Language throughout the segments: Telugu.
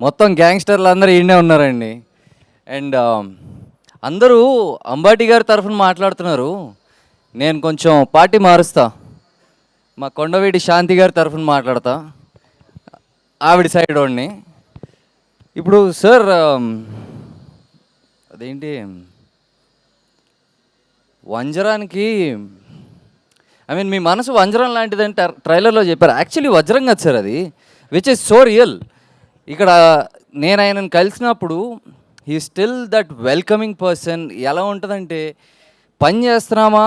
మొత్తం గ్యాంగ్స్టర్లు అందరూ ఈయనే ఉన్నారండి. అండ్ అందరూ అంబాటి గారి తరఫున మాట్లాడుతున్నారు. నేను కొంచెం పార్టీ మారుస్తా, మా కొండవీటి శాంతి గారి తరఫున మాట్లాడతా, ఆవిడ సైడ్ వాడిని. ఇప్పుడు సార్ అదేంటి వంజరానికి మీ మనసు వంజరం లాంటిదంటే ట్రైలర్లో చెప్పారు. యాక్చువల్లీ వజ్రం కాదు సార్ అది, విచ్ ఇస్ సో రియల్. ఇక్కడ నేను ఆయనను కలిసినప్పుడు he still that welcoming person. ఎలా ఉంటుందంటే పని చేస్తున్నామా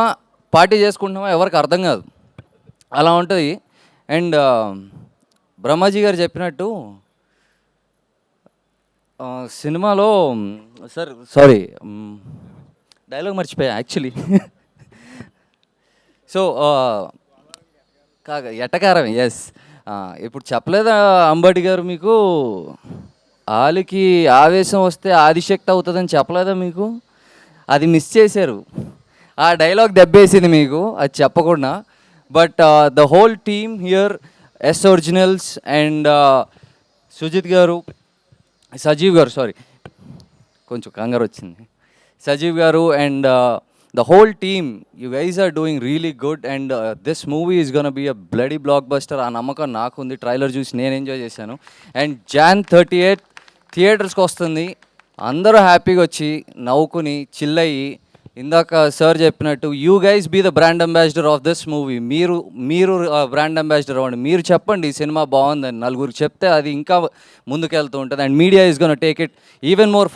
పార్టీ చేసుకుంటున్నామా ఎవరికి అర్థం కాదు, అలా ఉంటుంది. అండ్ బ్రహ్మాజీ గారు చెప్పినట్టు సినిమాలో సార్ సారీ డైలాగ్ మర్చిపోయా యాక్చువల్లీ. సో ఎట్టకారం, ఎస్. ఇప్పుడు చెప్పలేదా అంబటి గారు మీకు, ఆలికి ఆవేశం వస్తే ఆదిశక్తి అవుతుందని చెప్పలేదా మీకు? అది మిస్ చేశారు, ఆ డైలాగ్ దెబ్బేసింది మీకు అది చెప్పకుండా. But the whole team here, S Originals and Sujith garu, Sajeev garu, sorry కొంచెం కంగారు వచ్చింది, Sajeev garu and the whole team, you guys are doing really good and this movie is gonna be a bloody blockbuster. ఆ నమ్మకం నాకుంది, ట్రైలర్ చూసి నేను ఎంజాయ్ చేశాను. అండ్ Jan 38 థియేటర్స్కి వస్తుంది. అందరూ హ్యాపీగా వచ్చి నవ్వుకుని చిల్లయ్యి, ఇందాక సార్ చెప్పినట్టు you guys be the brand ambassador of this movie. మీరు బ్రాండ్ అంబాసిడర్ అవ్వండి. మీరు చెప్పండి ఈ సినిమా బాగుందని, నలుగురికి చెప్తే అది ఇంకా ముందుకెళ్తూ ఉంటుంది. And media is gonna take it even more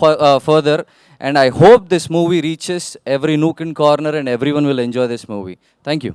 further. And I hope this movie reaches every nook and corner and everyone will enjoy this movie. Thank you.